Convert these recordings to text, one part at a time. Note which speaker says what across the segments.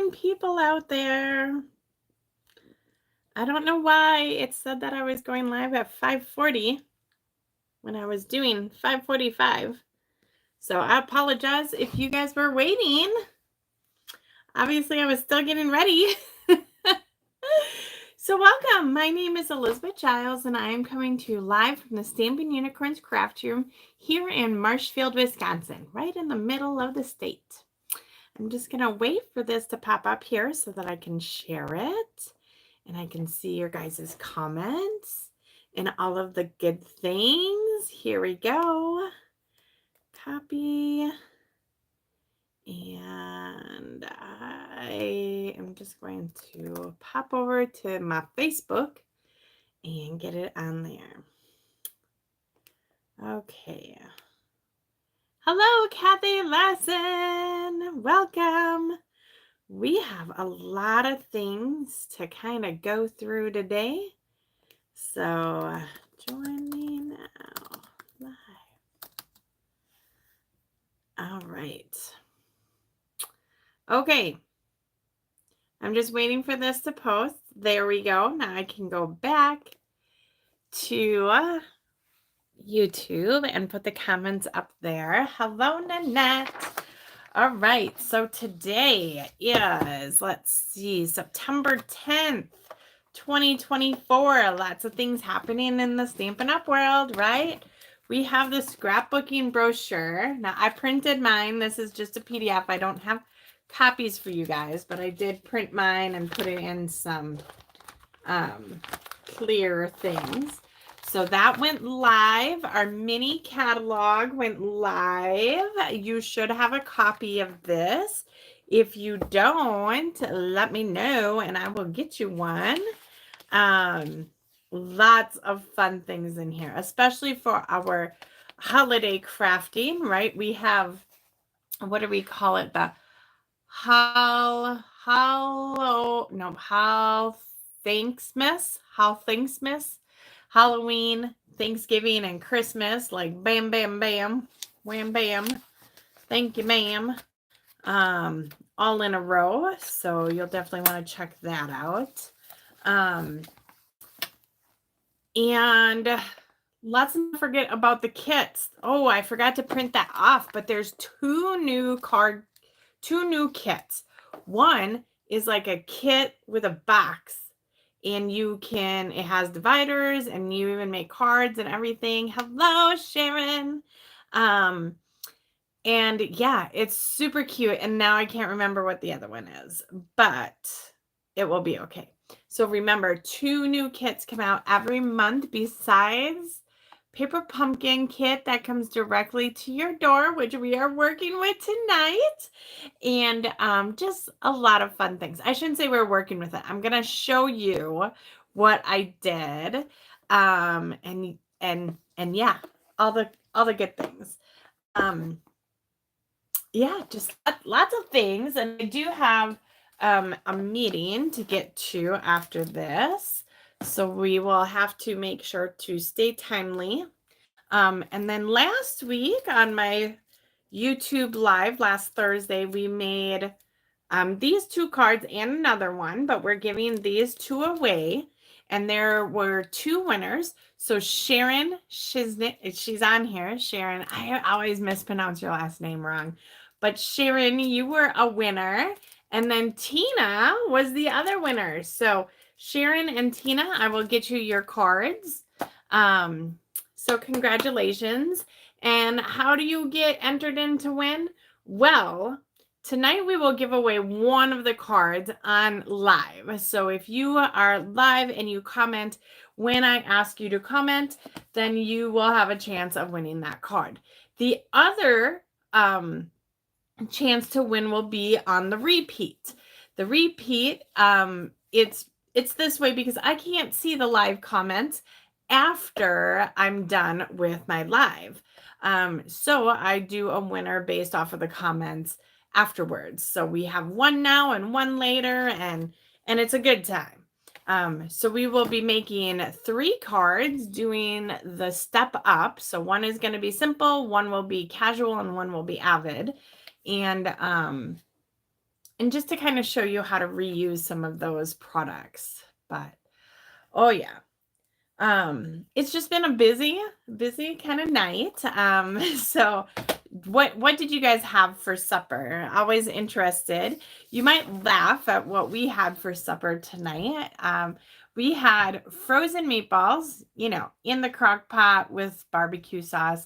Speaker 1: morning, people out there. I don't know why it said that I was going live at 5:40 when I was doing 5:45. So I apologize if you guys were waiting. Obviously, I was still getting ready. So welcome. My name is Elizabeth Giles, and I am coming to you live from the Stampin' Unicorns Craft Room here in Marshfield, Wisconsin, right in the middle of the state. I'm just going to wait for this to pop up here so that I can share it and I can see your guys' comments and all of the good things. Here we go. Copy. And I am just going to pop over to my Facebook and get it on there. Okay. Hello, Kathy Larson. Welcome. We have a lot of things to kind of go through today. So join me now live. All right. Okay. I'm just waiting for this to post. There we go. Now I can go back to YouTube and put the comments up there. Hello, Nanette. All right. So today is, let's see, September 10th. 2024. Lots of things happening in the Stampin' Up! World, right? We have the scrapbooking brochure. Now, I printed mine. This is just a PDF. I don't have copies for you guys, but I did print mine and put it in some clear things. So that went live. Our mini catalog went live. You should have a copy of this. If you don't, let me know and I will get you one. Lots of fun things in here, especially for our holiday crafting, right? We have, what do we call it? The Thanksmas, Halloween, Thanksgiving, and Christmas, like bam, bam, bam, wham, bam, thank you, ma'am, all in a row. So you'll definitely want to check that out. And let's not forget about the kits. Oh, I forgot to print that off, but there's two new kits. One is like a kit with a box, and it has dividers, and you even make cards and everything. Hello, Sharon. And yeah, it's super cute. And now I can't remember what the other one is, but it will be okay. So remember, 2 new kits come out every month besides Paper Pumpkin kit that comes directly to your door, which we are working with tonight. And just a lot of fun things. I shouldn't say we're working with it. I'm going to show you what I did. And yeah, all the good things. Yeah, just lots of things. And I do have a meeting to get to after this. So we will have to make sure to stay timely. And then last week on my YouTube live last Thursday, we made these 2 cards and another one, but we're giving these 2 away. And there were 2 winners. So Sharon Shiznit, she's on here. Sharon, I always mispronounce your last name wrong. But Sharon, you were a winner. And then Tina was the other winner. So Sharon and Tina, I will get you your cards. So congratulations. And how do you get entered in to win? Well, tonight we will give away one of the cards on live. So if you are live and you comment when I ask you to comment, then you will have a chance of winning that card. The other chance to win will be on the repeat. The repeat, it's this way because I can't see the live comments after I'm done with my live. So I do a winner based off of the comments afterwards. So we have one now and one later, and it's a good time. So we will be making 3 cards doing the step up. So one is going to be simple, one will be casual, and one will be avid. And and just to kind of show you how to reuse some of those products. But oh yeah. It's just been a busy kind of night. So what did you guys have for supper? Always interested. You might laugh at what we had for supper tonight. We had frozen meatballs, in the crock pot with barbecue sauce,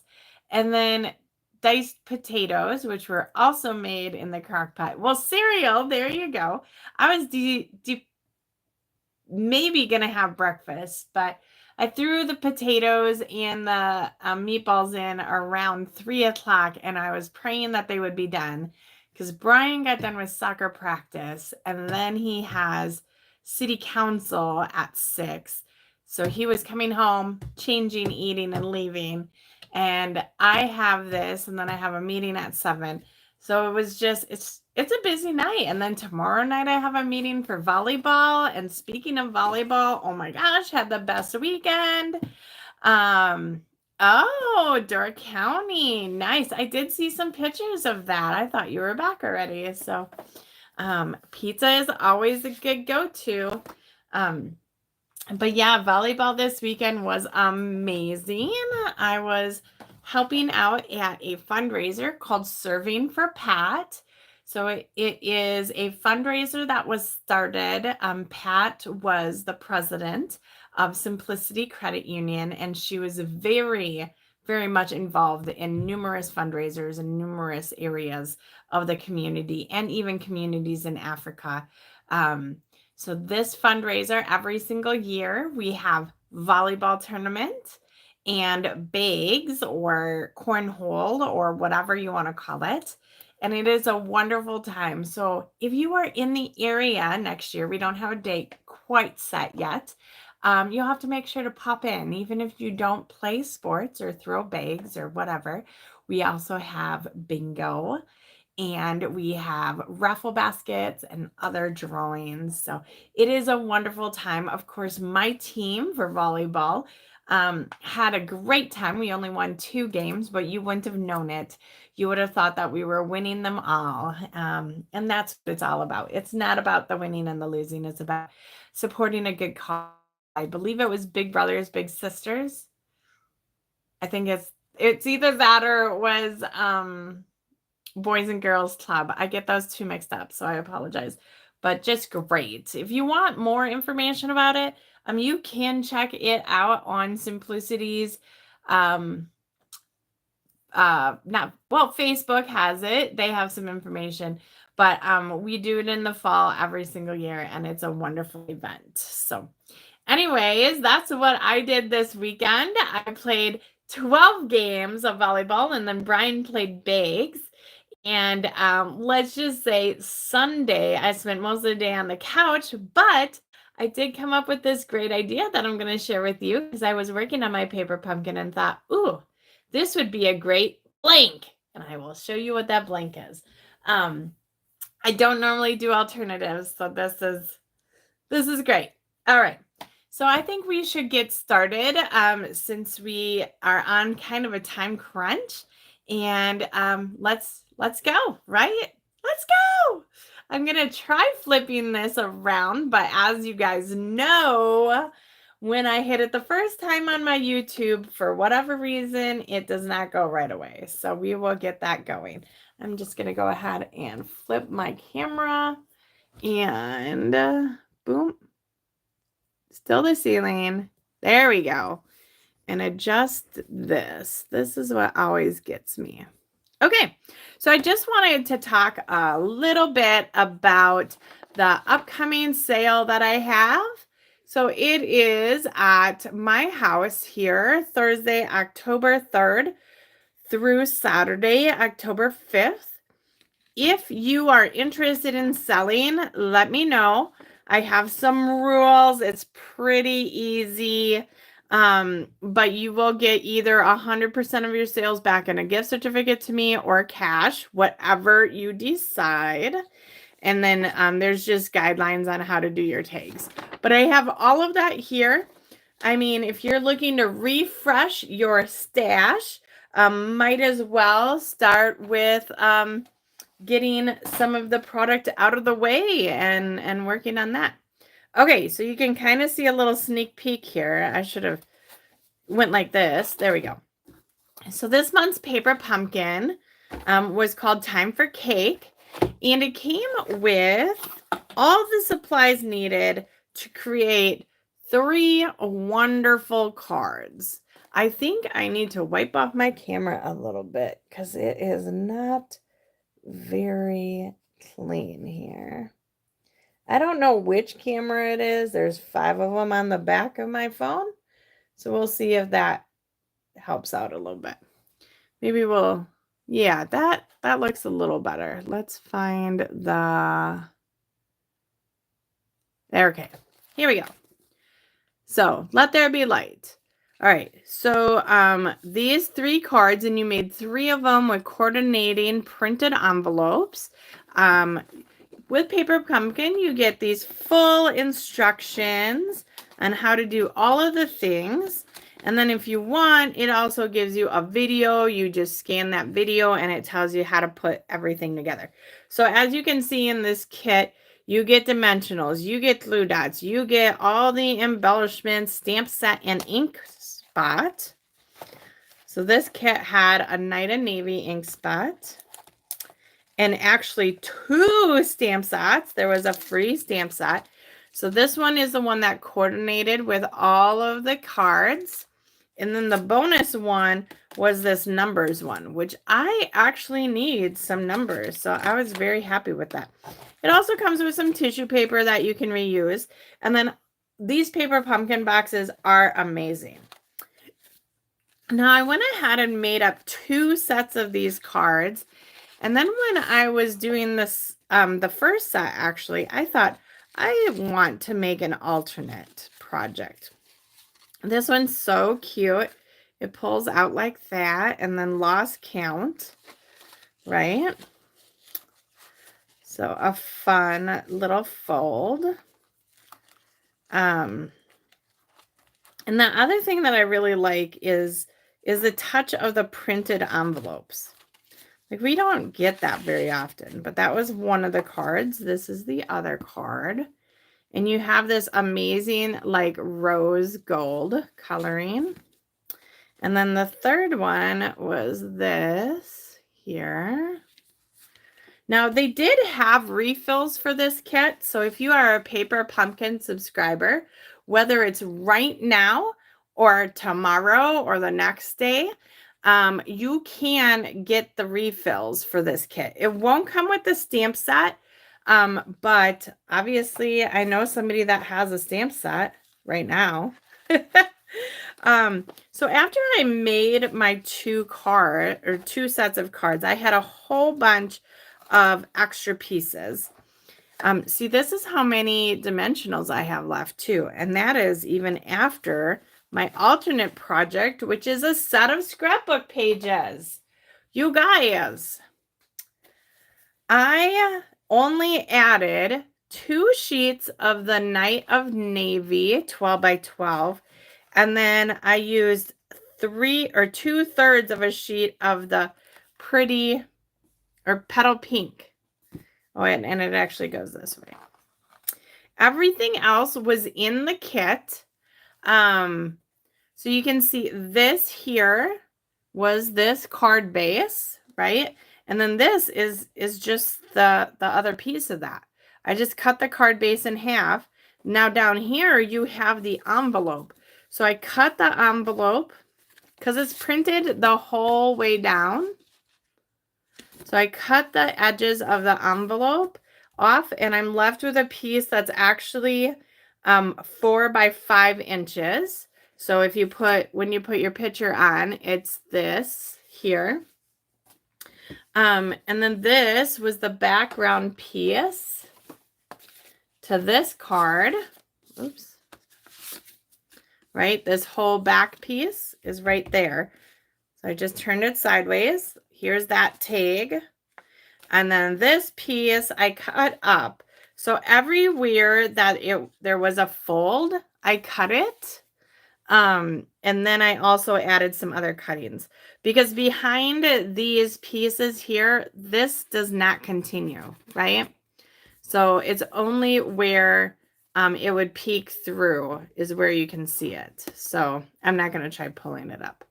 Speaker 1: and then diced potatoes, which were also made in the crock pot. Well, cereal, there you go. I was maybe gonna have breakfast, but I threw the potatoes and the meatballs in around 3 o'clock, and I was praying that they would be done because Brian got done with soccer practice, and then he has city council at 6. So he was coming home, changing, eating, and leaving. And I have this, and then I have a meeting at 7. So it was just, it's a busy night. And then tomorrow night I have a meeting for volleyball. And speaking of volleyball, oh my gosh, had the best weekend. Oh, Door County. Nice. I did see some pictures of that. I thought you were back already. So pizza is always a good go-to. But yeah, volleyball this weekend was amazing. I was helping out at a fundraiser called Serving for Pat. So it is a fundraiser that was started. Pat was the president of Simplicity Credit Union, and she was very, very much involved in numerous fundraisers in numerous areas of the community and even communities in Africa. So this fundraiser, every single year, we have volleyball tournament and bags or cornhole or whatever you want to call it. And it is a wonderful time. So if you are in the area next year, we don't have a date quite set yet. You'll have to make sure to pop in, even if you don't play sports or throw bags or whatever. We also have bingo. And we have raffle baskets and other drawings. So it is a wonderful time. Of course, my team for volleyball had a great time. We only won 2 games, but you wouldn't have known it. You would have thought that we were winning them all. And that's what it's all about. It's not about the winning and the losing. It's about supporting a good cause. I believe it was Big Brothers, Big Sisters. I think it's either that or it was Boys and Girls Club. I get those two mixed up, so I apologize. But just great. If you want more information about it, you can check it out on Simplicity's Facebook has it. They have some information, but we do it in the fall every single year, and it's a wonderful event. So anyways, that's what I did this weekend. I played 12 games of volleyball, and then Brian played bags. And let's just say Sunday, I spent most of the day on the couch, but I did come up with this great idea that I'm going to share with you because I was working on my paper pumpkin and thought, ooh, this would be a great blank. And I will show you what that blank is. I don't normally do alternatives, so this is great. All right. So I think we should get started since we are on kind of a time crunch. And let's go, right? Let's go. I'm going to try flipping this around, but as you guys know, when I hit it the first time on my YouTube, for whatever reason, it does not go right away. So we will get that going. I'm just going to go ahead and flip my camera and boom. Still the ceiling. There we go. And adjust this. This is what always gets me. Okay, so I just wanted to talk a little bit about the upcoming sale that I have. So it is at my house here, Thursday, October 3rd through Saturday, October 5th. If you are interested in selling, let me know. I have some rules. It's pretty easy. But you will get either 100% of your sales back in a gift certificate to me or cash, whatever you decide. And then there's just guidelines on how to do your tags. But I have all of that here. I mean, if you're looking to refresh your stash, might as well start with getting some of the product out of the way and working on that. Okay, so you can kind of see a little sneak peek here. I should have went like this. There we go. So this month's paper pumpkin was called Time for Cake, and it came with all the supplies needed to create 3 wonderful cards. I think I need to wipe off my camera a little bit because it is not very clean here. I don't know which camera it is. There's 5 of them on the back of my phone. So we'll see if that helps out a little bit. Maybe we'll, yeah, that looks a little better. Let's find the, there, okay. Here we go. So let there be light. All right, so these 3 cards, and you made 3 of them with coordinating printed envelopes. With Paper Pumpkin, you get these full instructions on how to do all of the things. And then if you want, it also gives you a video. You just scan that video and it tells you how to put everything together. So as you can see in this kit, you get dimensionals, you get glue dots, you get all the embellishments, stamp set, and ink spot. So this kit had a Night of Navy ink spot. And actually 2 stamp sets. There was a free stamp set. So this one is the one that coordinated with all of the cards. And then the bonus one was this numbers one, which I actually need some numbers. So I was very happy with that. It also comes with some tissue paper that you can reuse. And then these Paper Pumpkin boxes are amazing. Now I went ahead and made up 2 sets of these cards. And then when I was doing this, the first set, actually, I thought I want to make an alternate project. This one's so cute. It pulls out like that and then lost count, right? So a fun little fold. And the other thing that I really like is the touch of the printed envelopes. Like, we don't get that very often, but that was one of the cards. This is the other card. And you have this amazing, like, rose gold coloring. And then the third one was this here. Now, they did have refills for this kit. So if you are a Paper Pumpkin subscriber, whether it's right now or tomorrow or the next day, you can get the refills for this kit. It won't come with the stamp set, but obviously I know somebody that has a stamp set right now. So after I made my 2 sets of cards, I had a whole bunch of extra pieces. See, this is how many dimensionals I have left too, and that is even after my alternate project, which is a set of scrapbook pages. You guys, I only added 2 sheets of the Night of Navy 12 by 12, and then I used 2/3 of a sheet of the pretty or petal pink. Oh, and it actually goes this way. Everything else was in the kit. So you can see this here was this card base, right? And then this is just the other piece of that. I just cut the card base in half. Now down here you have the envelope. So I cut the envelope because it's printed the whole way down. So I cut the edges of the envelope off, and I'm left with a piece that's actually 4 by 5 inches. So if you when you put your picture on, it's this here. And then this was the background piece to this card. Oops. Right? This whole back piece is right there. So I just turned it sideways. Here's that tag. And then this piece I cut up. So everywhere that there was a fold, I cut it. And then I also added some other cuttings because behind these pieces here, this does not continue, right? So it's only where it would peek through is where you can see it. So I'm not going to try pulling it up.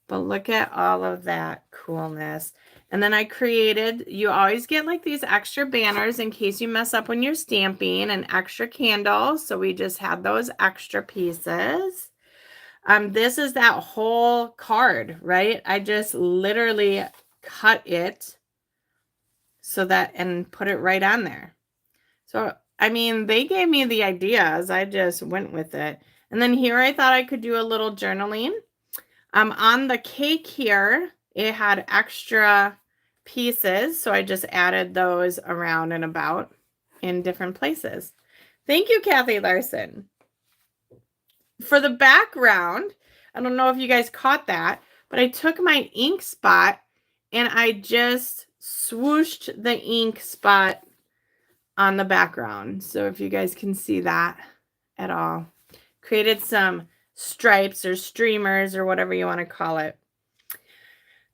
Speaker 1: But look at all of that coolness. And then I created, you always get like these extra banners in case you mess up when you're stamping, and extra candles. So we just had those extra pieces. This is that whole card, right? I just literally cut it so that, and put it right on there. So, I mean, they gave me the ideas. I just went with it. And then here I thought I could do a little journaling. On the cake here, it had extra pieces, so I just added those around and about in different places. Thank you, Kathy Larson. For the background, I don't know if you guys caught that, but I took my ink spot and I just swooshed the ink spot on the background. So if you guys can see that at all. Created some stripes or streamers or whatever you want to call it.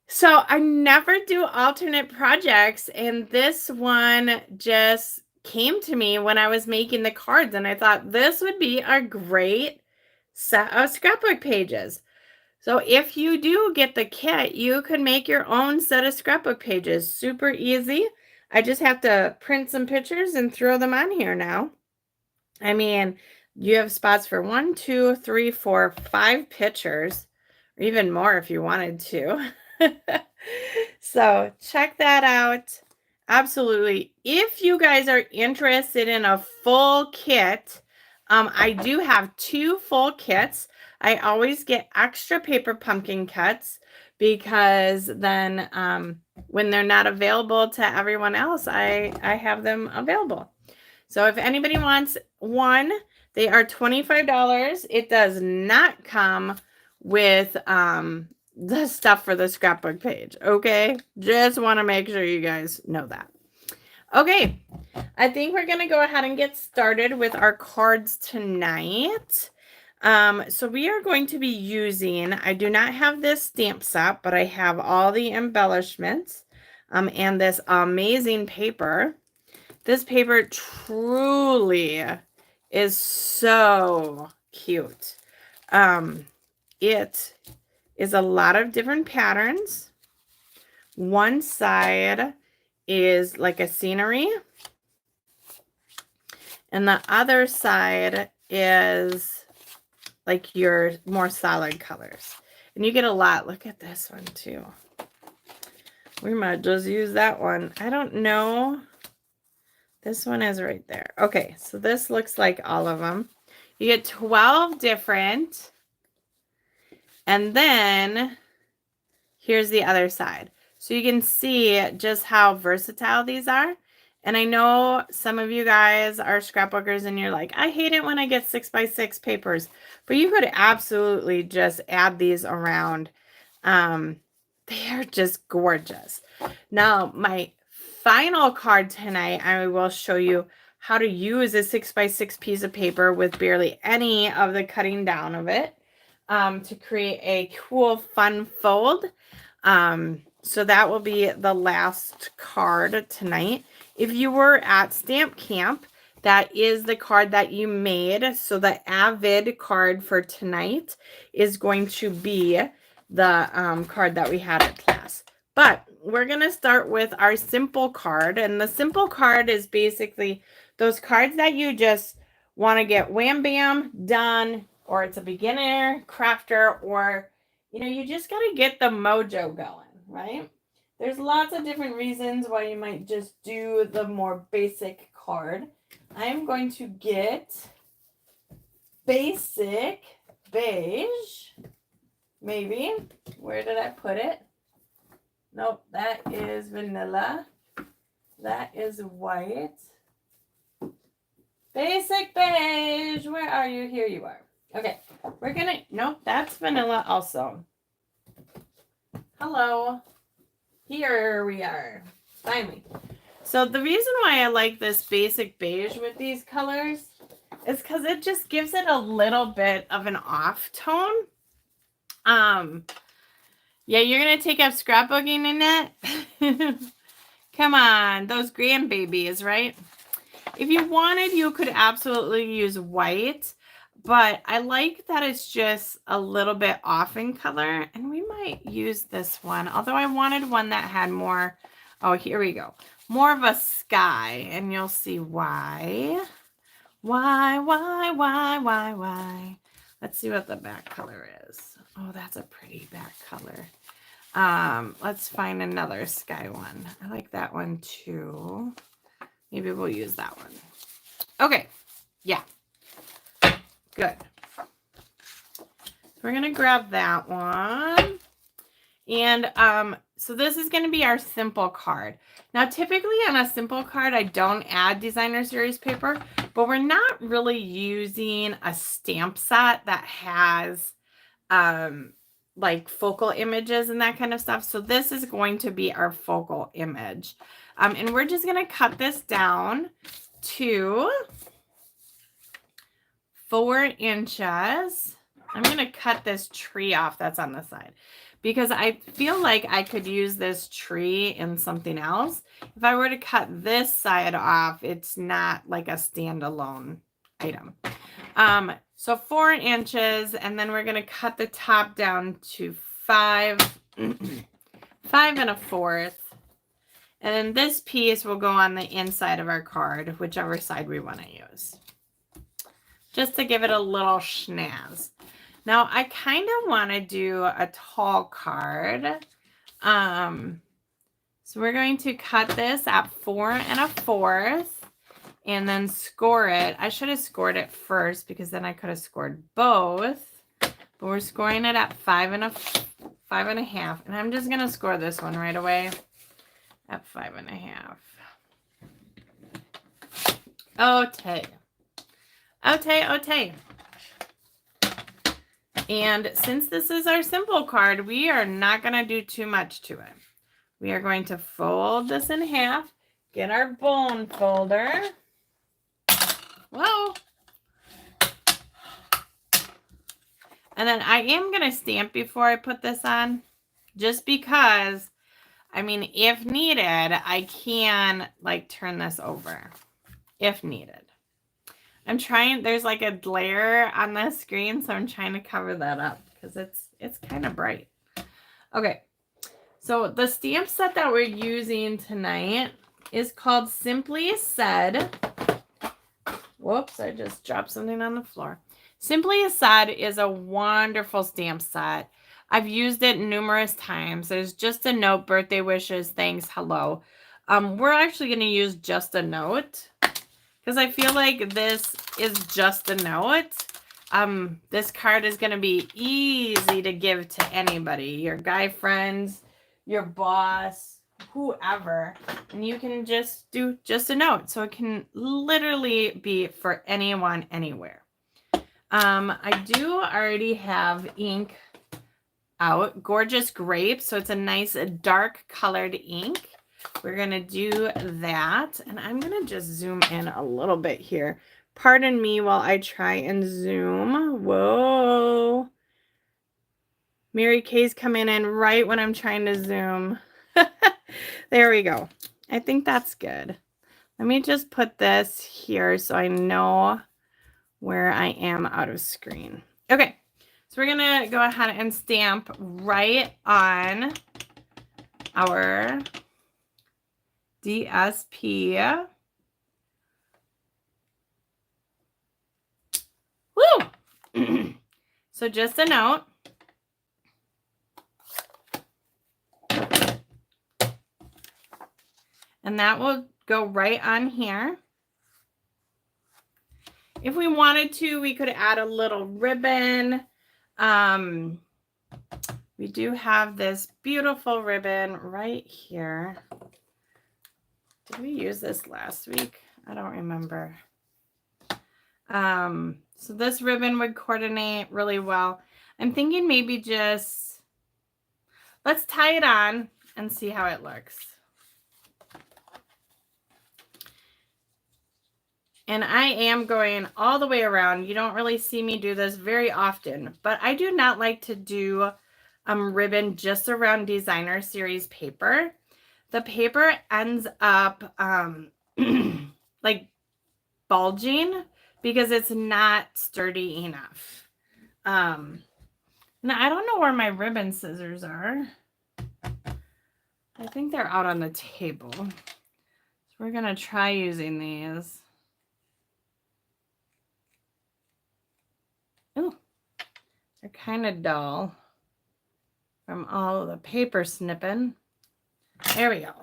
Speaker 1: So I never do alternate projects, and this one just came to me when I was making the cards, and I thought this would be a great set of scrapbook pages. So if you do get the kit, you could make your own set of scrapbook pages. Super easy. I just have to print some pictures and throw them on here now. I mean, you have spots for 1, 2, 3, 4, 5 pictures, or even more if you wanted to. So check that out. Absolutely. If you guys are interested in a full kit, I do have 2 full kits. I always get extra paper pumpkin cuts because then when they're not available to everyone else, I have them available. So if anybody wants one, they are $25. It does not come with the stuff for the scrapbook page. Okay, just want to make sure you guys know that. Okay, I think we're going to go ahead and get started with our cards tonight. So we are going to be using, I do not have this stamp set, but I have all the embellishments and this amazing paper. This paper truly is so cute. It is a lot of different patterns. One side is like a scenery, and the other side is like your more solid colors. And you get a lot. Look at this one too. We might just use that one. I don't know. This one is right there. Okay, so this looks like all of them. You get 12 different. And then here's the other side. So you can see just how versatile these are. And I know some of you guys are scrapbookers and you're like, I hate it when I get 6x6 papers. But you could absolutely just add these around. They are just gorgeous. Now, my final card tonight, I will show you how to use a 6x6 piece of paper with barely any of the cutting down of it to create a cool, fun fold. So that will be the last card tonight. If you were at Stamp Camp, that is the card that you made. So the Avid card for tonight is going to be the card that we had at class. But we're going to start with our simple card. And the simple card is basically those cards that you just want to get wham bam done, or it's a beginner crafter, or you just got to get the mojo going, right? There's lots of different reasons why you might just do the more basic card. I'm going to get basic beige, maybe. Where did I put it? Nope, that is vanilla. That is white. Basic beige, where are you? Here you are. Okay, we're gonna, nope, that's vanilla also. Hello. Here we are, finally. So the reason why I like this basic beige with these colors is because it just gives it a little bit of an off tone. Yeah, you're gonna take up scrapbooking, Annette? Come on, those grandbabies, right? If you wanted, you could absolutely use white, but I like that it's just a little bit off in color, and we might use this one, although I wanted one that had more, oh, here we go, more of a sky, and you'll see why. Why? Let's see what the back color is. Oh, that's a pretty back color. Let's find another sky one. I like that one too. Maybe we'll use that one. Okay, yeah, good. We're gonna grab that one. And so this is gonna be our simple card. Now, typically on a simple card, I don't add designer series paper, but we're not really using a stamp set that has like focal images and that kind of stuff. So this is going to be our focal image. And we're just gonna cut this down to 4 inches. I'm gonna cut this tree off that's on the side because I feel like I could use this tree in something else. If I were to cut this side off, it's not like a standalone item. So 4 inches, and then we're gonna cut the top down to 5, 5 1/4. And then this piece will go on the inside of our card, whichever side we want to use. Just to give it a little schnazz. Now, I kind of want to do a tall card. So we're going to cut this at 4 1/4 and then score it. I should have scored it first because then I could have scored both. But we're scoring it at 5 1/2. And I'm just going to score this one right away at 5 1/2. Okay. And since this is our simple card, we are not going to do too much to it. We are going to fold this in half, get our bone folder. Whoa. And then I am going to stamp before I put this on, just because, I mean, if needed, I can like turn this over if needed. I'm trying, there's like a glare on the screen, so I'm trying to cover that up because it's kind of bright. Okay, so the stamp set that we're using tonight is called Simply Said. Whoops, I just dropped something on the floor. Simply Said is a wonderful stamp set. I've used it numerous times. There's just a note, birthday wishes, thanks, hello. We're actually going to use just a note, because I feel like this is just a note. This card is going to be easy to give to anybody, your guy friends, your boss, whoever. And you can just do just a note. So it can literally be for anyone, anywhere. I do already have ink out. Gorgeous Grape. So it's a nice dark colored ink. We're going to do that, and I'm going to just zoom in a little bit here. Pardon me while I try and zoom. Whoa. Mary Kay's coming in right when I'm trying to zoom. There we go. I think that's good. Let me just put this here so I know where I am out of screen. Okay, so we're going to go ahead and stamp right on our DSP. Woo! So just a note. And that will go right on here. If we wanted to, we could add a little ribbon. We do have this beautiful ribbon right here. Did we use this last week? I don't remember. So this ribbon would coordinate really well. I'm thinking maybe just, let's tie it on and see how it looks. And I am going all the way around. You don't really see me do this very often, but I do not like to do ribbon just around designer series paper. The paper ends up like bulging because it's not sturdy enough. Now I don't know where my ribbon scissors are. I think they're out on the table. So we're gonna try using these. Oh, they're kind of dull from all of the paper snipping. There we go.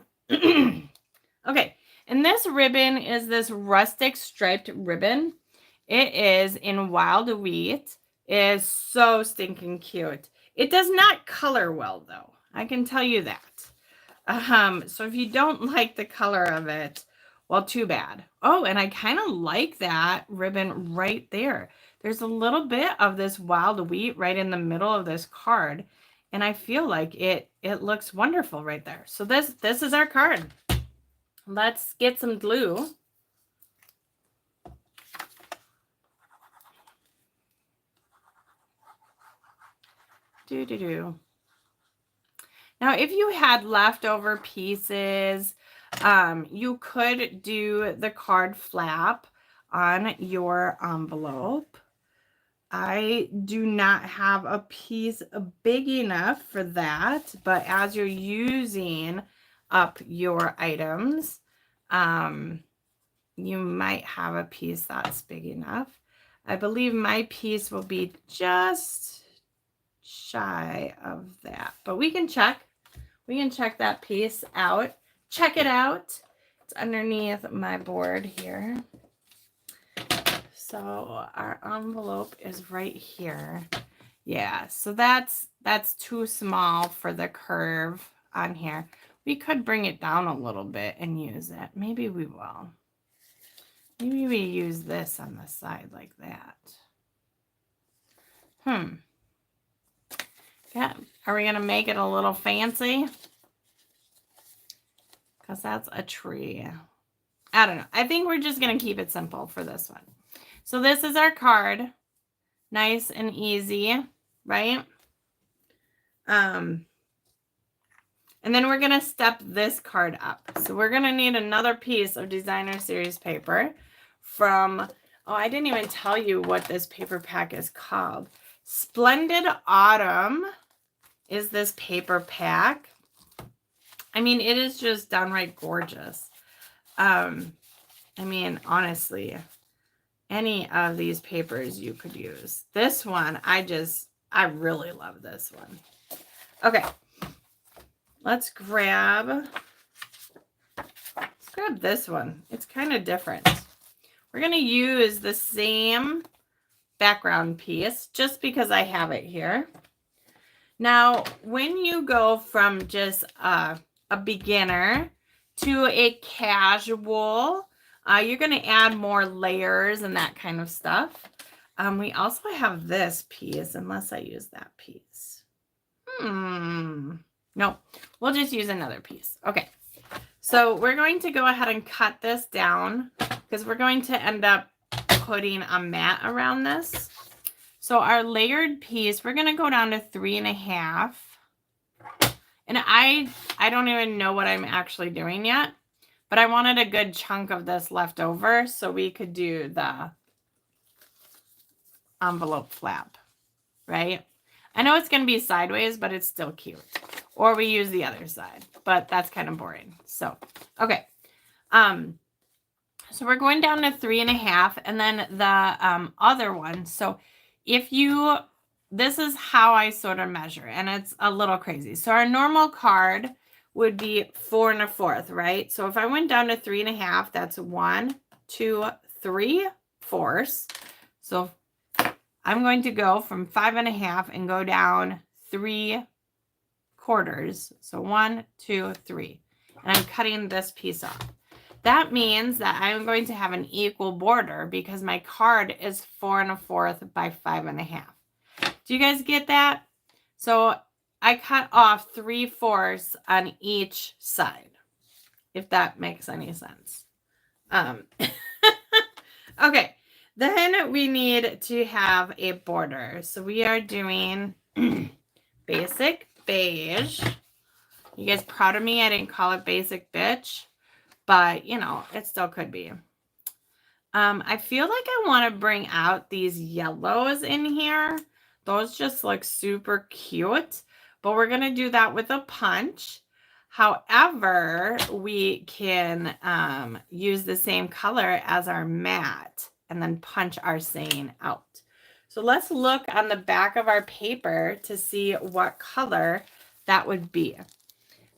Speaker 1: Okay, and this ribbon is this rustic striped ribbon. It is in wild wheat. It is so stinking cute. It does not color well though. I can tell you that. So if you don't like the color of it, well, too bad. Oh, and I kind of like that ribbon right there. There's a little bit of this wild wheat right in the middle of this card. And I feel like it looks wonderful right there. So this is our card. Let's get some glue. Now, if you had leftover pieces, you could do the card flap on your envelope. I do not have a piece big enough for that, but as you're using up your items, you might have a piece that's big enough. I believe my piece will be just shy of that, but we can check. We can check that piece out. Check it out. It's underneath my board here. So our envelope is right here. Yeah, so that's too small for the curve on here. We could bring it down a little bit and use it. Maybe we will. Maybe we use this on the side like that. Yeah, are we going to make it a little fancy? Because that's a tree. I don't know. I think we're just going to keep it simple for this one. So this is our card. Nice and easy, right? And then we're going to step this card up. So we're going to need another piece of designer series paper from, oh, I didn't even tell you what this paper pack is called. Splendid Autumn is this paper pack. I mean, it is just downright gorgeous. I mean, honestly, any of these papers you could use. This one, I really love this one. Okay. Let's grab this one. It's kind of different. We're going to use the same background piece just because I have it here. Now, when you go from just a beginner to a casual, you're going to add more layers and that kind of stuff. We also have this piece, unless I use that piece. No, we'll just use another piece. Okay, so we're going to go ahead and cut this down because we're going to end up putting a mat around this. So our layered piece, we're going to go down to 3.5. And I don't even know what I'm actually doing yet, but I wanted a good chunk of this left over so we could do the envelope flap, right? I know it's going to be sideways, but it's still cute. Or we use the other side, but that's kind of boring. So, okay. So we're going down to 3.5 and then the other one. So this is how I sort of measure, and it's a little crazy. So our normal card would be 4 1/4, right? So if I went down to 3.5, that's 1, 2, 3 fourths. So I'm going to go from 5.5 and go down 3 quarters. So 1, 2, 3. And I'm cutting this piece off. That means that I'm going to have an equal border because my card is 4 1/4 by 5.5. Do you guys get that? So I cut off 3/4 on each side, if that makes any sense. Okay, then we need to have a border. So we are doing basic beige. You guys proud of me? I didn't call it basic bitch, but you know, it still could be. I feel like I want to bring out these yellows in here. Those just look super cute, but we're going to do that with a punch. However, we can use the same color as our mat and then punch our saying out. So let's look on the back of our paper to see what color that would be.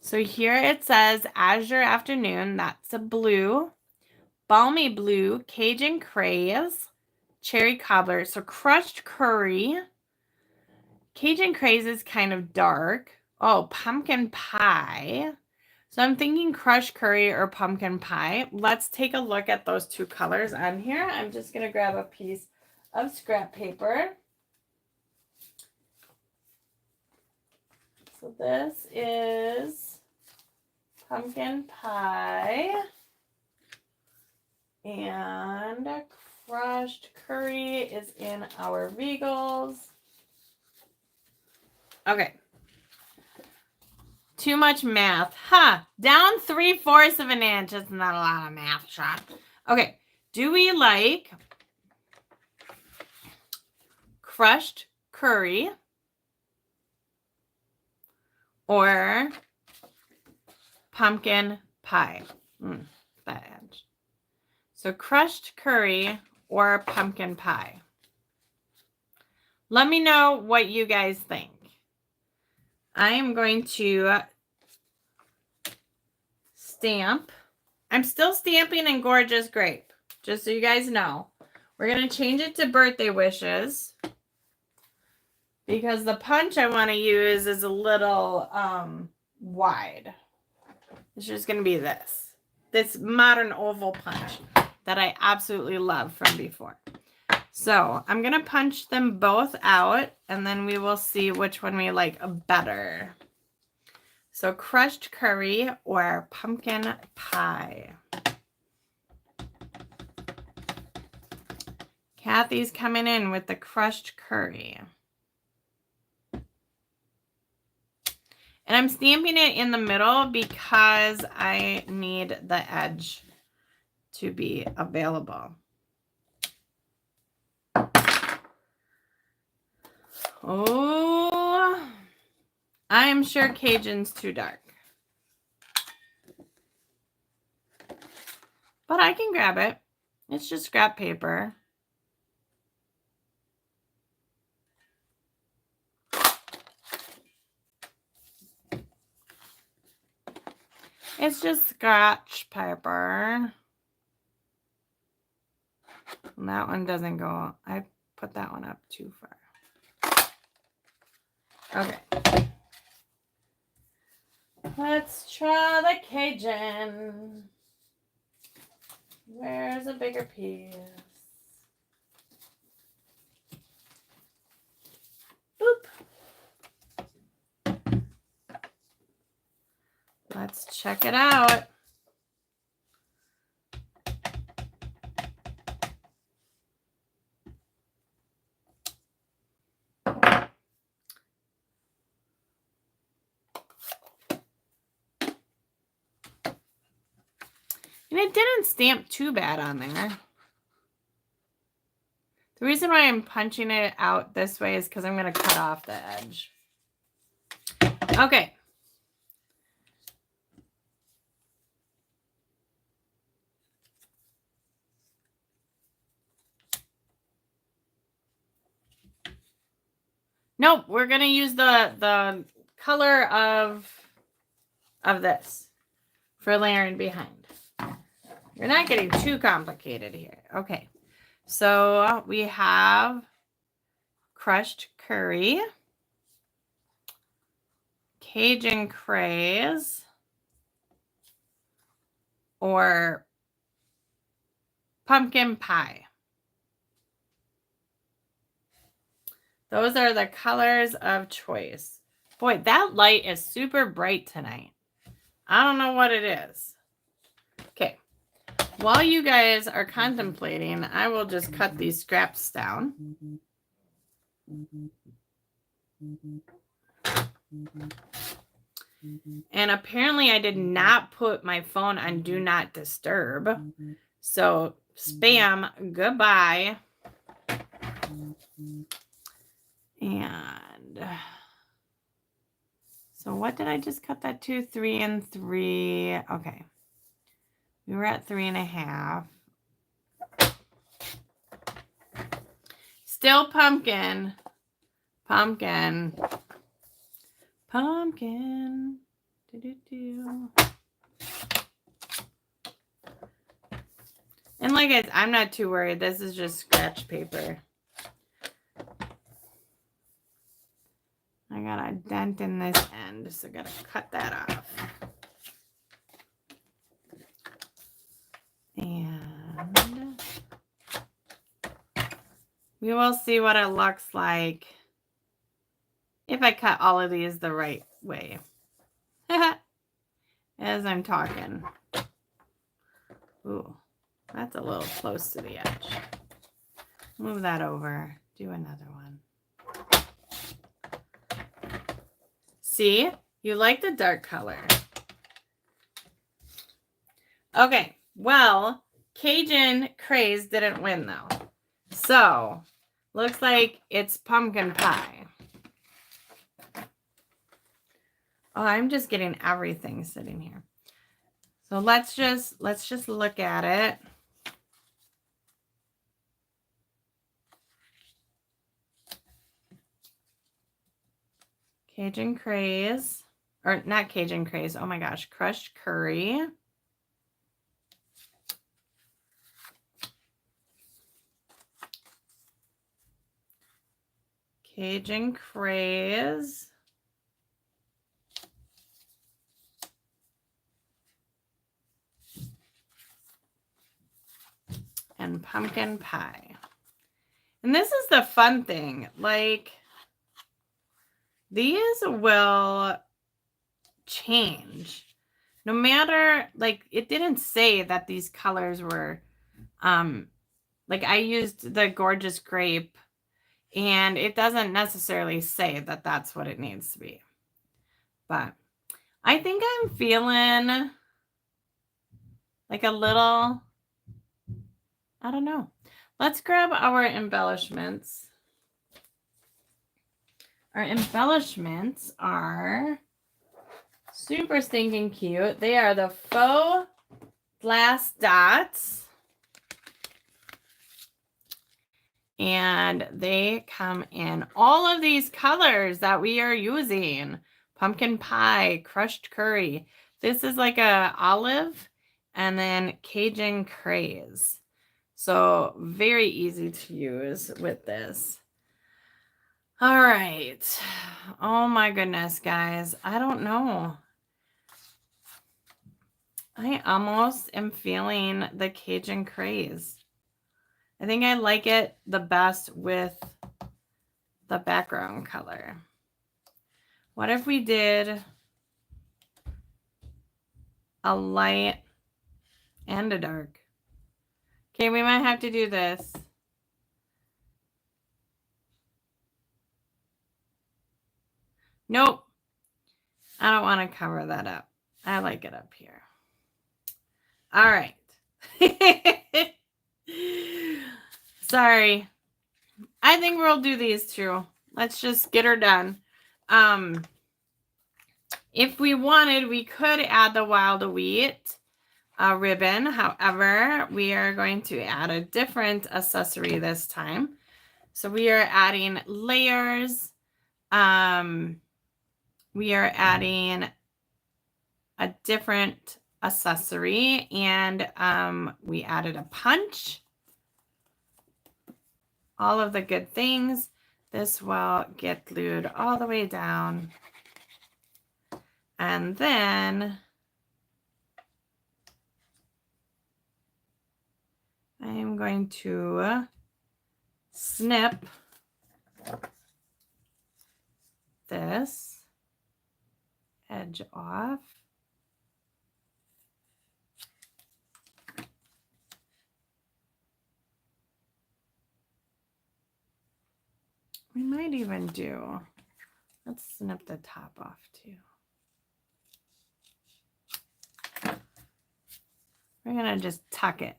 Speaker 1: So here it says Azure Afternoon. That's a blue. Balmy blue, Cajun craze, cherry cobbler. So crushed curry. Cajun craze is kind of dark. Oh, pumpkin pie. So I'm thinking crushed curry or pumpkin pie. Let's take a look at those two colors on here. I'm just going to grab a piece of scrap paper. So this is pumpkin pie. And crushed curry is in our regals. Okay. Too much math. Down 3/4 of an inch. That's not a lot of math, Sean. Okay. Do we like crushed curry or pumpkin pie? That edge. So crushed curry or pumpkin pie. Let me know what you guys think. I am going to stamp. I'm still stamping in Gorgeous Grape, just so you guys know. We're going to change it to Birthday Wishes because the punch I want to use is a little wide. It's just going to be this modern oval punch that I absolutely love from before. So I'm going to punch them both out, and then we will see which one we like better. So crushed curry or pumpkin pie. Kathy's coming in with the crushed curry. And I'm stamping it in the middle because I need the edge to be available. Oh, I am sure Cajun's too dark. But I can grab it. It's just scrap paper. It's just scratch paper. And that one doesn't go. I put that one up too far. Okay. Let's try the Cajun. Where's a bigger piece? Boop. Let's check it out. And it didn't stamp too bad on there. The reason why I'm punching it out this way is because I'm going to cut off the edge. Okay. Nope, we're going to use the color of this for layering behind. You're not getting too complicated here. Okay. So we have crushed curry, Cajun craze, or pumpkin pie. Those are the colors of choice. Boy, that light is super bright tonight. I don't know what it is. Okay. while you guys are contemplating, I will just cut these scraps down. And apparently I did not put my phone on do not disturb. So spam, goodbye. And so what did I just cut that to? 3 and 3. Okay. We were at 3.5. Still pumpkin. Pumpkin. Pumpkin. Do-do-do. And like I'm not too worried. This is just scratch paper. I got a dent in this end, so I gotta cut that off. And we will see what it looks like if I cut all of these the right way. As I'm talking. Ooh, that's a little close to the edge. Move that over. Do another one. See? You like the dark color. Okay. Well, Cajun Craze didn't win though. So, looks like it's pumpkin pie. Oh, I'm just getting everything sitting here. So let's just look at it. Cajun Craze, or not Cajun Craze. Oh my gosh, crushed curry. Cajun Craze. And pumpkin pie. And this is the fun thing. Like, these will change. No matter, like, it didn't say that these colors were, like I used the Gorgeous Grape, and it doesn't necessarily say that that's what it needs to be. But I think I'm feeling like a little, I don't know. Let's grab our embellishments. Our embellishments are super stinking cute. They are the faux glass dots. And they come in all of these colors that we are using. Pumpkin pie, crushed curry. This is like a olive, and then Cajun Craze. So very easy to use with this. All right. Oh my goodness, guys. I don't know. I almost am feeling the Cajun Craze. I think I like it the best with the background color. What if we did a light and a dark? Okay, we might have to do this. Nope. I don't want to cover that up. I like it up here. All right. Sorry. I think we'll do these two. Let's just get her done. If we wanted, we could add the wild wheat ribbon. However, we are going to add a different accessory this time. So we are adding layers. We are adding a different accessory, and we added a punch. All of the good things. This will get glued all the way down. And then I am going to snip this edge off. We might even do, let's snip the top off too. We're going to just tuck it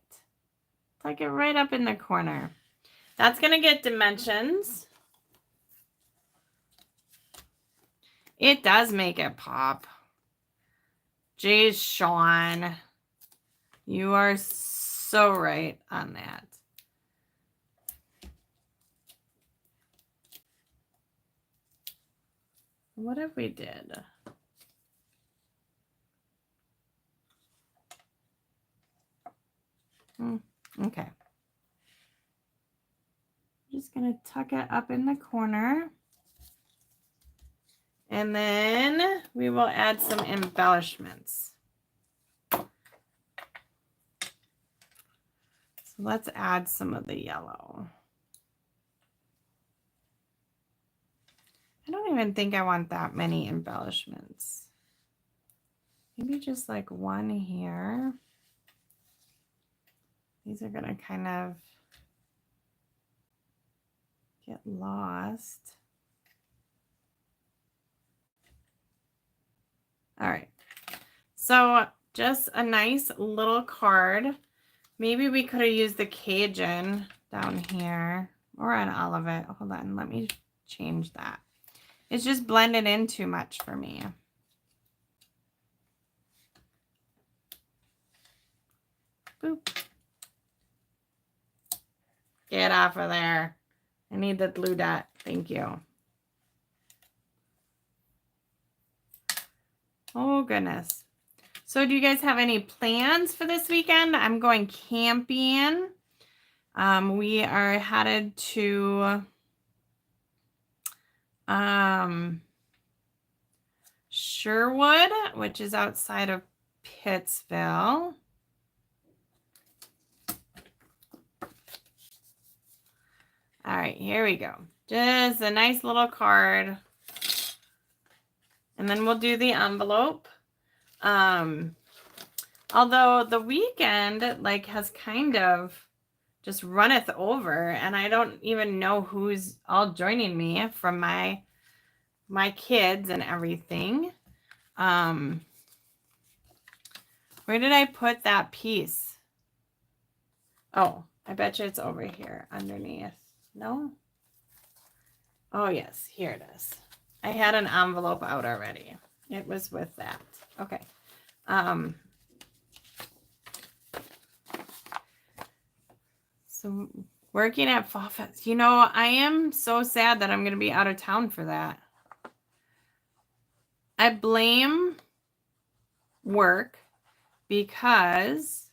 Speaker 1: right up in the corner. That's going to get dimensions. It does make it pop. Geez, Sean, you are so right on that. What if we did? Okay. I'm just going to tuck it up in the corner. And then we will add some embellishments. So let's add some of the yellow. I don't even think I want that many embellishments. Maybe just like one here. These are going to kind of get lost. All right. So just a nice little card. Maybe we could have used the Cajun down here or on all of it. Hold on. Let me change that. It's just blended in too much for me. Boop. Get off of there. I need the blue dot. Thank you. Oh, goodness. So do you guys have any plans for this weekend? I'm going camping. We are headed to Sherwood, which is outside of Pittsville. All right, here we go. Just a nice little card. And then we'll do the envelope. Although the weekend like has kind of just runneth over, and I don't even know who's all joining me from my kids and everything. Where did I put that piece? Oh, I bet you it's over here underneath. No? Oh, yes, here it is. I had an envelope out already. It was with that. Okay. So working at Fall Fest. You know, I am so sad that I'm going to be out of town for that. I blame work because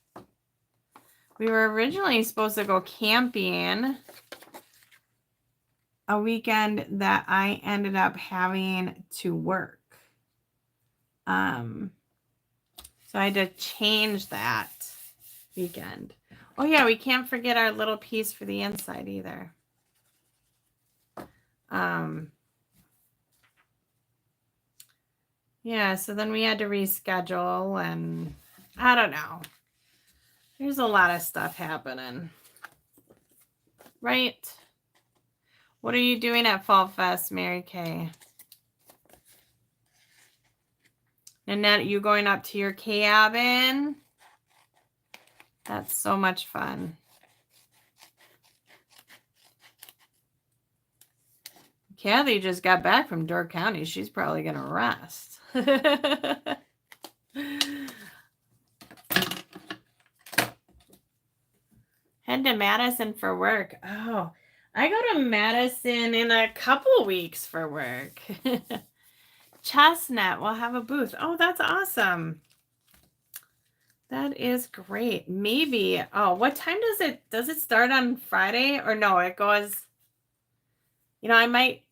Speaker 1: we were originally supposed to go camping a weekend that I ended up having to work. So I had to change that weekend. Oh yeah, we can't forget our little piece for the inside either. Yeah, so then we had to reschedule, and I don't know. There's a lot of stuff happening. Right? What are you doing at Fall Fest, Mary Kay? Nanette, you going up to your cabin? That's so much fun. Kathy just got back from Door County. She's probably going to rest. Head to Madison for work. Oh, I go to Madison in a couple weeks for work. Chestnut will have a booth. Oh, that's awesome. That is great. Maybe. Oh, what time does it start on Friday? Or no, it goes, you know, I might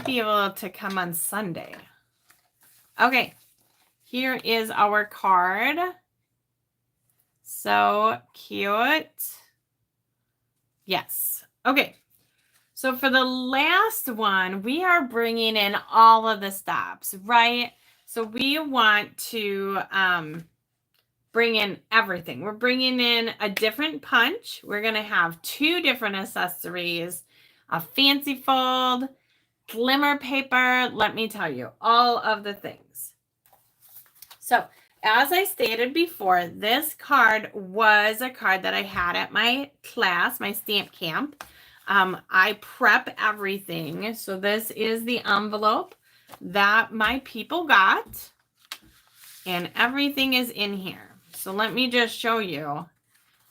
Speaker 1: be able to come on Sunday. Okay. Here is our card. So cute. Yes. Okay. So for the last one, we are bringing in all of the stops, right? So we want to bring in everything. We're bringing in a different punch. We're going to have 2 different accessories, a fancy fold, glimmer paper, let me tell you, all of the things. So as I stated before, this card was a card that I had at my class, my stamp camp. I prep everything. So this is the envelope that my people got. And everything is in here. So let me just show you.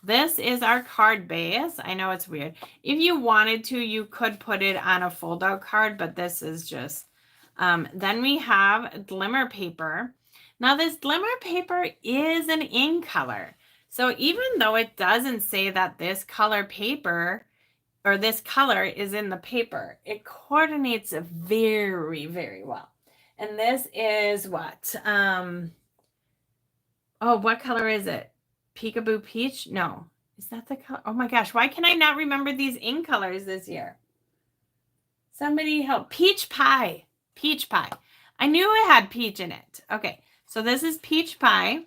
Speaker 1: This is our card base. I know it's weird. If you wanted to, you could put it on a fold-out card, but this is just... then we have glimmer paper. Now this glimmer paper is an in color. So even though it doesn't say that this color paper or this color is in the paper, it coordinates very, very well. And this is what? Oh, what color is it? Peekaboo Peach? No. Is that the color? Oh my gosh, why can I not remember these ink colors this year? Somebody help. Peach Pie. Peach Pie. I knew it had peach in it. Okay, so this is Peach Pie.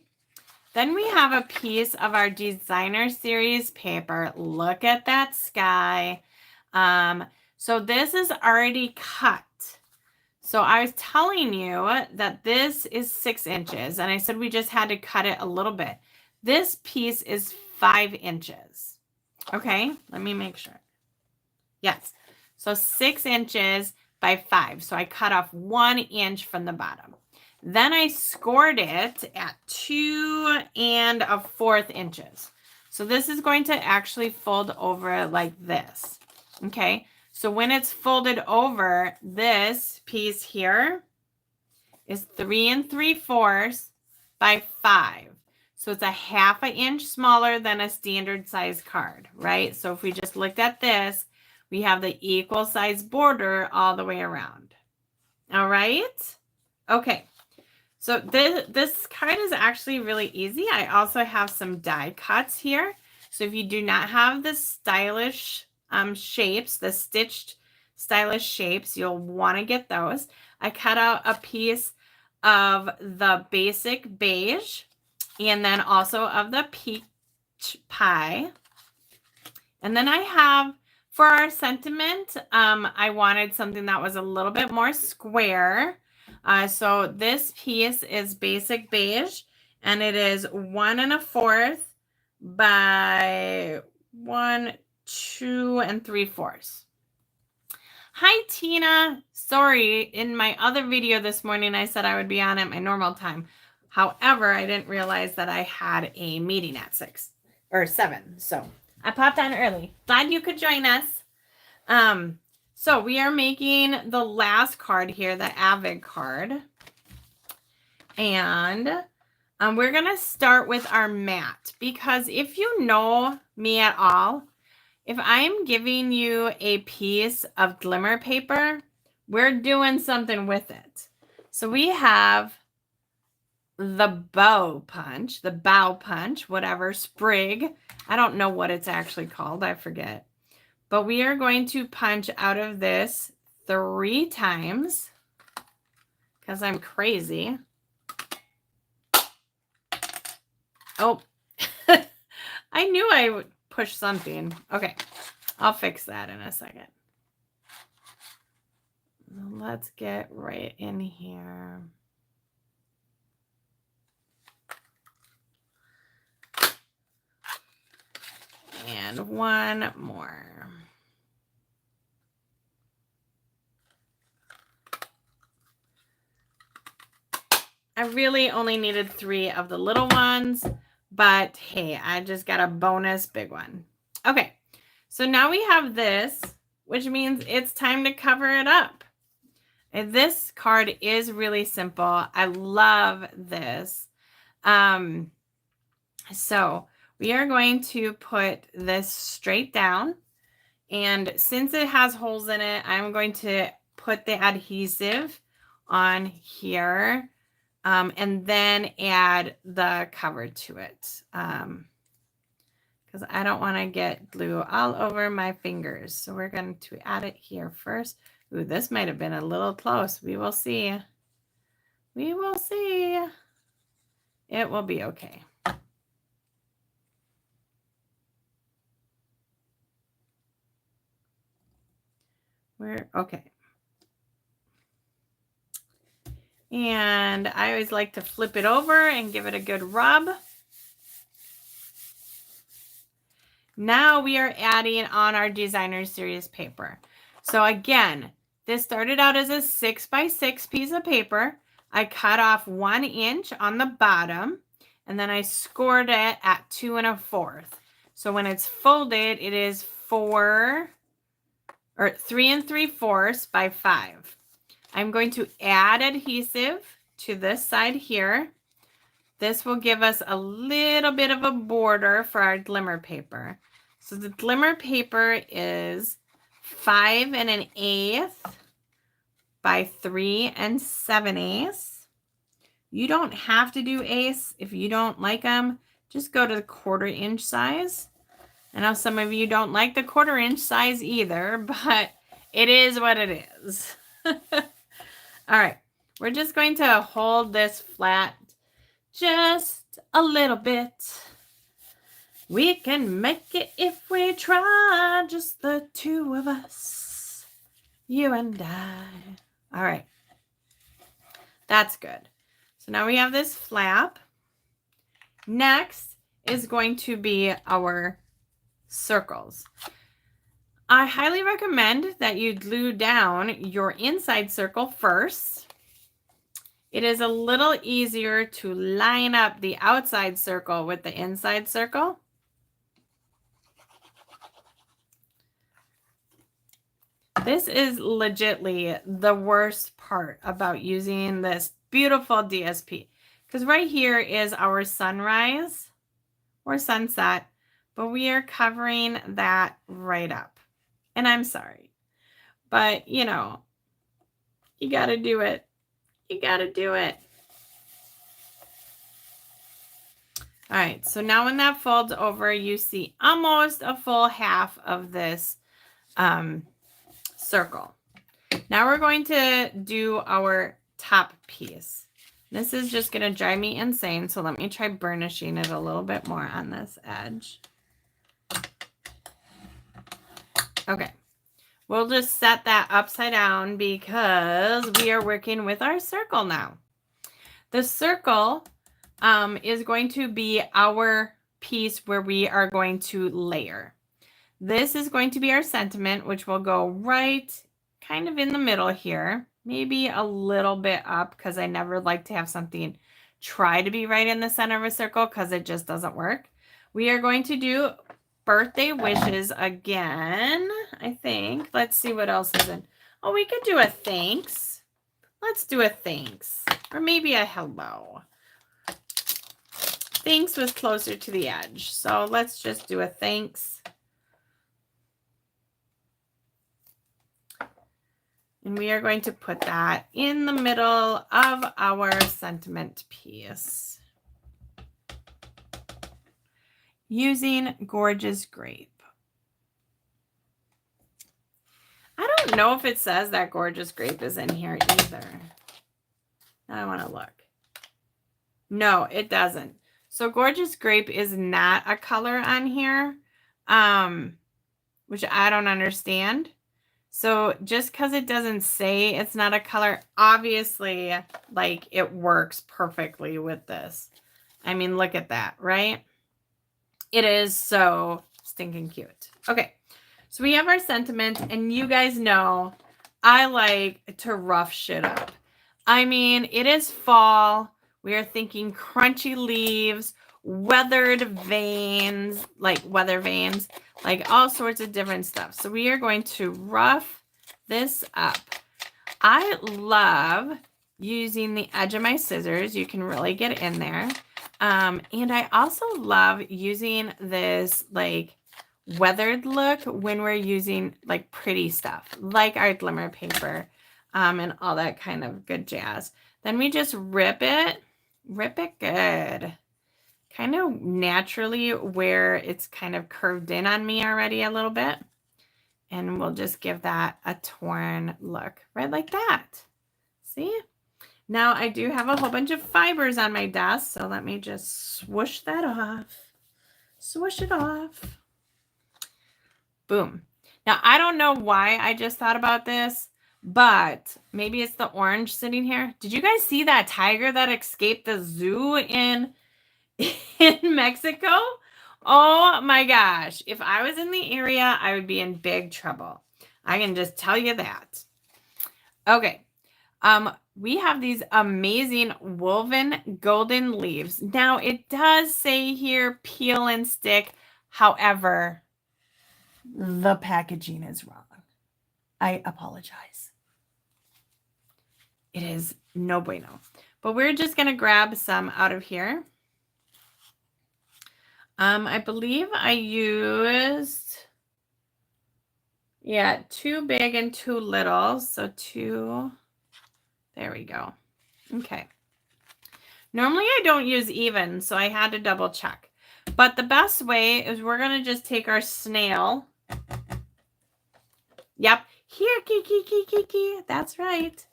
Speaker 1: Then we have a piece of our designer series paper. Look at that sky. So this is already cut. So I was telling you that this is 6 inches, and I said we just had to cut it a little bit. This piece is 5 inches. Okay, let me make sure. Yes, so 6 inches by 5. So I cut off 1 inch from the bottom. Then I scored it at 2 1/4 inches. So this is going to actually fold over like this. Okay, so when it's folded over, this piece here is 3 3/4 by 5. So it's a 1/2 inch smaller than a standard size card, right? So if we just looked at this, we have the equal size border all the way around. All right. Okay. So this card is actually really easy. I also have some die cuts here. So if you do not have the stylish shapes, the stitched stylish shapes, you'll want to get those. I cut out a piece of the basic beige and then also of the peach pie. And then I have, for our sentiment, I wanted something that was a little bit more square. So this piece is basic beige, and it is 1 1/4 by 1, 2 3/4. Hi, Tina. Sorry, in my other video this morning, I said I would be on at my normal time. However, I didn't realize that I had a meeting at 6 or 7. So I popped on early. Glad you could join us. So we are making the last card here, the Avid card. And we're going to start with our mat, because if you know me at all, if I'm giving you a piece of glimmer paper, we're doing something with it. So we have the bow punch, whatever, sprig. I don't know what it's actually called. I forget. But we are going to punch out of this 3 times because I'm crazy. Oh, I knew I would push something. Okay, I'll fix that in a second. Let's get right in here. And 1 more. I really only needed 3 of the little ones, but hey, I just got a bonus big one. Okay, so now we have this, which means it's time to cover it up. And this card is really simple. I love this. So we are going to put this straight down. And since it has holes in it, I'm going to put the adhesive on here. And then add the cover to it. Because I don't want to get glue all over my fingers. So we're going to add it here first. Ooh, this might have been a little close. We will see. We will see. It will be okay. We're okay. And I always like to flip it over and give it a good rub. Now we are adding on our designer series paper. So again, this started out as a 6x6 piece of paper. I cut off 1 inch on the bottom, and then I scored it at 2 1/4. So when it's folded, it is 3 3/4 by 5. I'm going to add adhesive to this side here. This will give us a little bit of a border for our glimmer paper. So the glimmer paper is 5 1/8 by 3 7/8. You don't have to do ace if you don't like them. Just go to the 1/4 inch size. I know some of you don't like the 1/4 inch size either, but it is what it is. All right, we're just going to hold this flat just a little bit. We can make it if we try, just the two of us, you and I. All right, that's good. So now we have this flap. Next is going to be our circles. I highly recommend that you glue down your inside circle first. It is a little easier to line up the outside circle with the inside circle. This is legitly the worst part about using this beautiful DSP, because right here is our sunrise or sunset, but we are covering that right up. And I'm sorry, but you know, you got to do it. You got to do it. All right, so now when that folds over, you see almost a full half of this circle. Now we're going to do our top piece. This is just going to drive me insane, so let me try burnishing it a little bit more on this edge. Okay, we'll just set that upside down because we are working with our circle now. The circle is going to be our piece where we are going to layer. This is going to be our sentiment, which will go right kind of in the middle here, maybe a little bit up, because I never like to have something try to be right in the center of a circle because it just doesn't work. We are going to do birthday wishes again, I think. Let's see what else is in. Oh, we could do a thanks. Let's do a thanks, or maybe a hello. Thanks was closer to the edge, so let's just do a thanks. And we are going to put that in the middle of our sentiment piece using Gorgeous Grape. I don't know if it says that Gorgeous Grape is in here either. Now I want to look. No, it doesn't. So Gorgeous Grape is not a color on here, which I don't understand. So just because it doesn't say it's not a color, obviously, like, it works perfectly with this. I mean, look at that, right? It is so stinking cute. Okay, so we have our sentiment, and you guys know I like to rough shit up. I mean, it is fall. We are thinking crunchy leaves, weathered veins, like weather veins, like all sorts of different stuff. So we are going to rough this up. I love using the edge of my scissors. You can really get in there. And I also love using this like weathered look when we're using like pretty stuff, like our glimmer paper, and all that kind of good jazz. Then we just rip it good. Kind of naturally where it's kind of curved in on me already a little bit. And we'll just give that a torn look, right like that. See? Now I do have a whole bunch of fibers on my desk, so let me just swoosh that off. Swoosh it off. Boom. Now I don't know why I just thought about this, but maybe it's the orange sitting here. Did you guys see that tiger that escaped the zoo in Mexico? Oh my gosh. If I was in the area, I would be in big trouble. I can just tell you that. Okay. We have these amazing woven golden leaves. Now it does say here peel and stick. However, the packaging is wrong. I apologize. It is no bueno. But we're just going to grab some out of here. I believe I used, 2 big and 2 little. So 2, there we go. Okay. Normally I don't use even, so I had to double check. But the best way is we're going to just take our snail. Yep. Here, Kiki. That's right.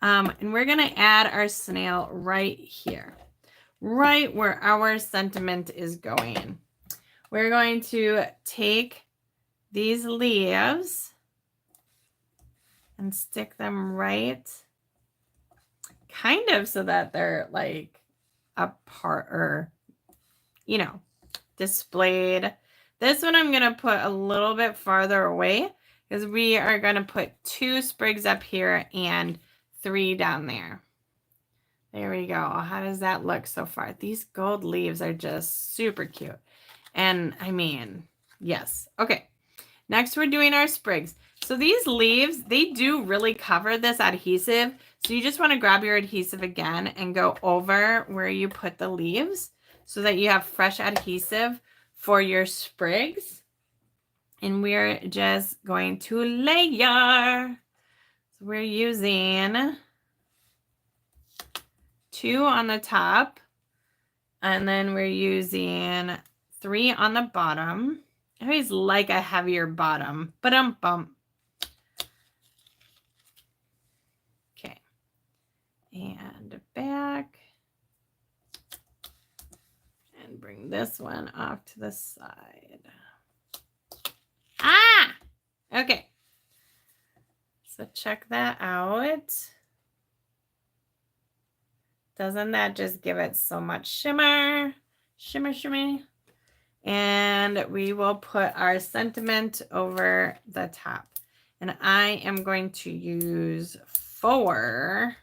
Speaker 1: And we're going to add our snail right here. Right where our sentiment is going. We're going to take these leaves and stick them right kind of so that they're like apart or, displayed. This one I'm going to put a little bit farther away because we are going to put 2 sprigs up here and 3 down there. There we go. How does that look so far? These gold leaves are just super cute. And I mean, yes. Okay. Next, we're doing our sprigs. So these leaves, they do really cover this adhesive. So you just want to grab your adhesive again and go over where you put the leaves so that you have fresh adhesive for your sprigs. And we're just going to layer. So we're using 2 on the top, and then we're using 3 on the bottom. I always like a heavier bottom, but okay, and back, and bring this one off to the side. Okay, so check that out. Doesn't that just give it so much shimmer? Shimmy. And we will put our sentiment over the top. And I am going to use 4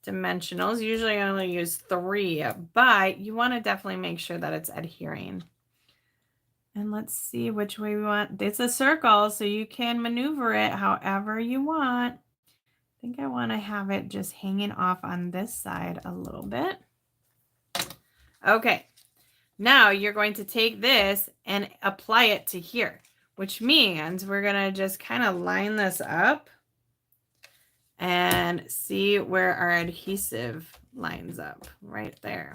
Speaker 1: dimensionals. Usually I only use 3, but you want to definitely make sure that it's adhering. And let's see which way we want. It's a circle, so you can maneuver it however you want. I think I want to have it just hanging off on this side a little bit. Okay. Now you're going to take this and apply it to here, which means we're going to just kind of line this up and see where our adhesive lines up right there.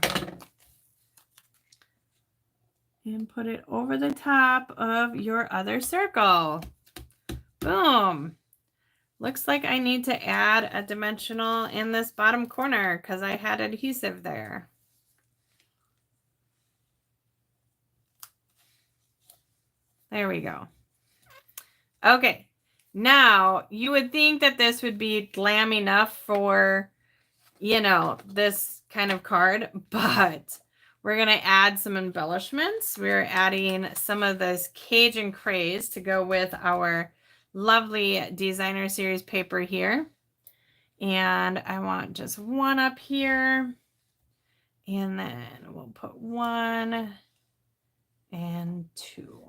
Speaker 1: And put it over the top of your other circle. Boom. Looks like I need to add a dimensional in this bottom corner because I had adhesive there. There we go. Okay. Now, you would think that this would be glam enough for, this kind of card, but we're going to add some embellishments. We're adding some of this Cajun Craze to go with our lovely designer series paper here. And I want just 1 up here. And then we'll put 1 and 2.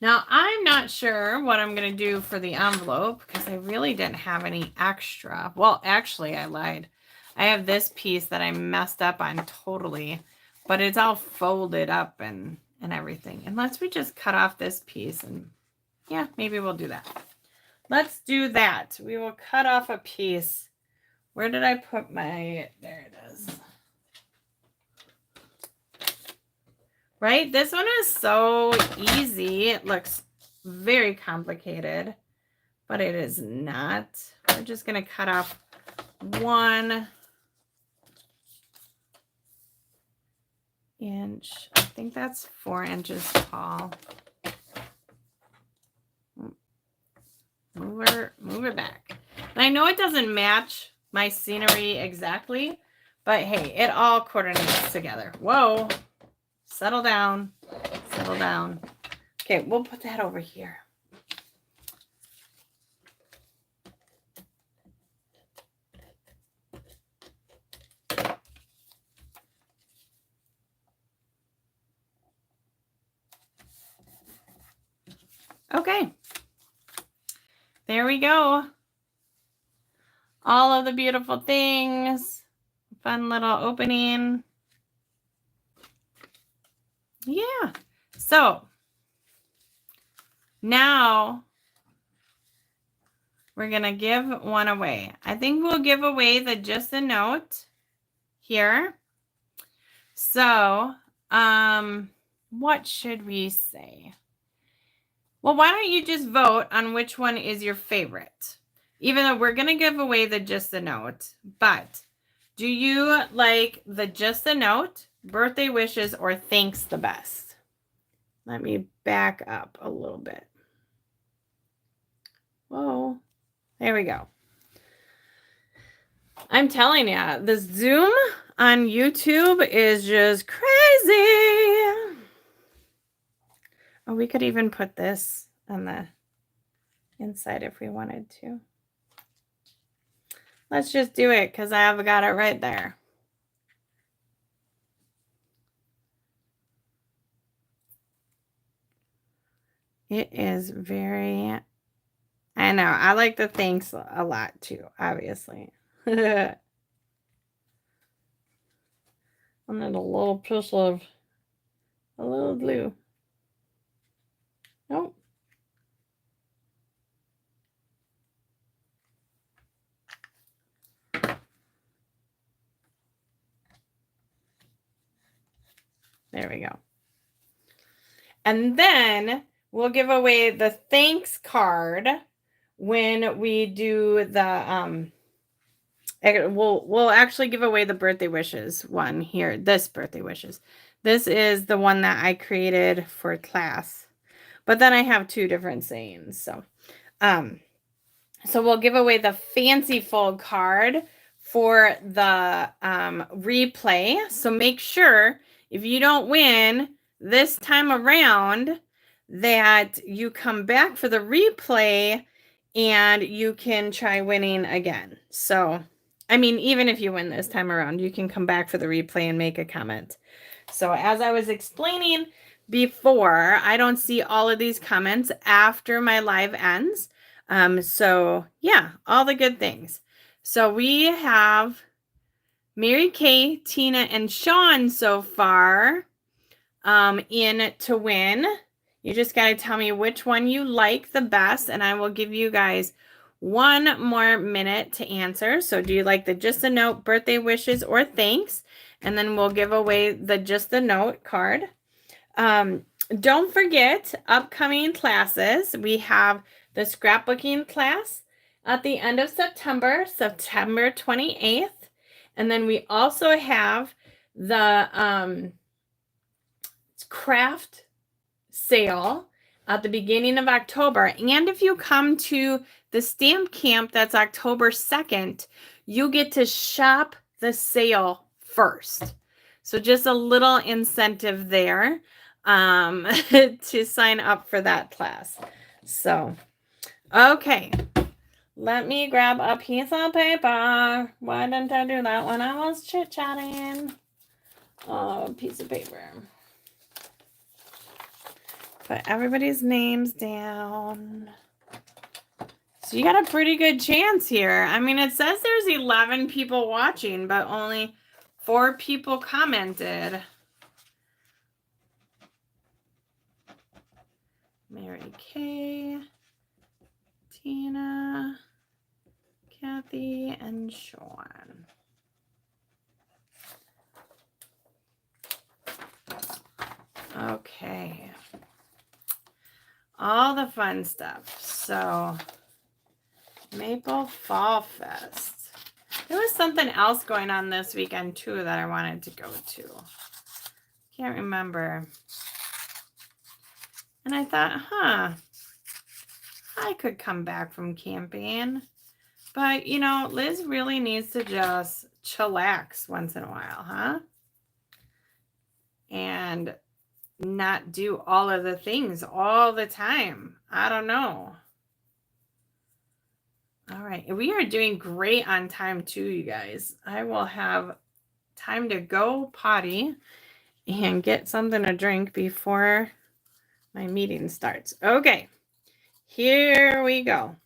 Speaker 1: Now, I'm not sure what I'm going to do for the envelope because I really didn't have any extra. Well, actually, I lied. I have this piece that I messed up on totally, but it's all folded up and everything. Unless we just cut off this piece and yeah, maybe we'll do that. Let's do that. We will cut off a piece. Where did I put my, there it is. Right? This one is so easy. It looks very complicated, but it is not. We're just going to cut off 1 inch. I think that's 4 inches tall. move it back. And I know it doesn't match my scenery exactly, but hey, it all coordinates together. Whoa, settle down, settle down. Okay, we'll put that over here. Okay, there we go. All of the beautiful things. Fun little opening. Yeah. So now we're going to give one away. I think we'll give away the Just a Note here. So, what should we say? Well, why don't you just vote on which one is your favorite? Even though we're going to give away the Just a Note, but do you like the Just a Note, birthday wishes, or thanks the best? Let me back up a little bit. Whoa, there we go. I'm telling you, the Zoom on YouTube is just crazy. Oh, we could even put this on the inside if we wanted to. Let's just do it because I have got it right there. It is very, I know, I like the thanks a lot too, obviously. I need a little piece of a little glue. Nope. There we go. And then we'll give away the thanks card when we do the we'll actually give away the birthday wishes one here. This birthday wishes. This is the one that I created for class. But then I have two different sayings. So we'll give away the fancy fold card for the replay. So make sure if you don't win this time around that you come back for the replay and you can try winning again. So, I mean, even if you win this time around, you can come back for the replay and make a comment. So as I was explaining before, I don't see all of these comments after my live ends. So yeah, all the good things. So we have Mary Kay, Tina, and Sean so far in to win. You just got to tell me which one you like the best, and I will give you guys one more minute to answer. So do you like the Just a Note, birthday wishes, or thanks? And then we'll give away the Just a Note card. Don't forget upcoming classes. We have the scrapbooking class at the end of September, September 28th. And then we also have the craft sale at the beginning of October. And if you come to the stamp camp that's October 2nd, you get to shop the sale first. So just a little incentive there to sign up for that class. So, okay. Let me grab a piece of paper. Why didn't I do that when I was chit-chatting? Oh, piece of paper. Put everybody's names down. So you got a pretty good chance here. I mean, it says there's 11 people watching, but only 4 people commented. Mary Kay, Tina, Kathy, and Sean. Okay. All the fun stuff. So, Maple Fall Fest. There was something else going on this weekend, too, that I wanted to go to. Can't remember. And I thought, I could come back from camping. But, you know, Liz really needs to just chillax once in a while, huh? And not do all of the things all the time. I don't know. All right. We are doing great on time too, you guys. I will have time to go potty and get something to drink before my meeting starts. Okay. Here we go.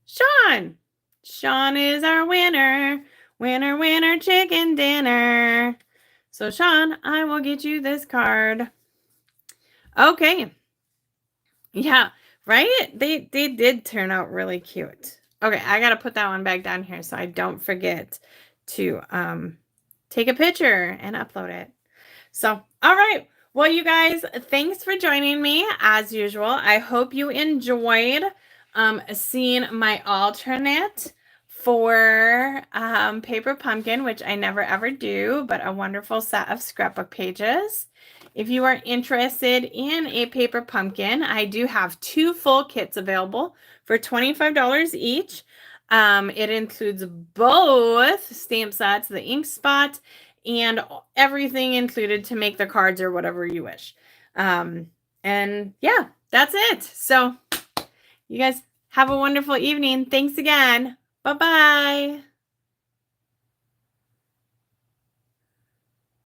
Speaker 1: Sean. Sean is our winner. Winner, winner, chicken dinner. So, Sean, I will get you this card. Okay. Yeah, right? They did turn out really cute. Okay, I got to put that one back down here so I don't forget to take a picture and upload it. So, all right. Well, you guys, thanks for joining me as usual. I hope you enjoyed seeing my alternate for Paper Pumpkin, which I never ever do, but a wonderful set of scrapbook pages. If you are interested in a Paper Pumpkin, I do have 2 full kits available for $25 each. It includes both stamp sets, the ink spot, and everything included to make the cards or whatever you wish. And yeah, that's it. So you guys have a wonderful evening. Thanks again. Bye-bye.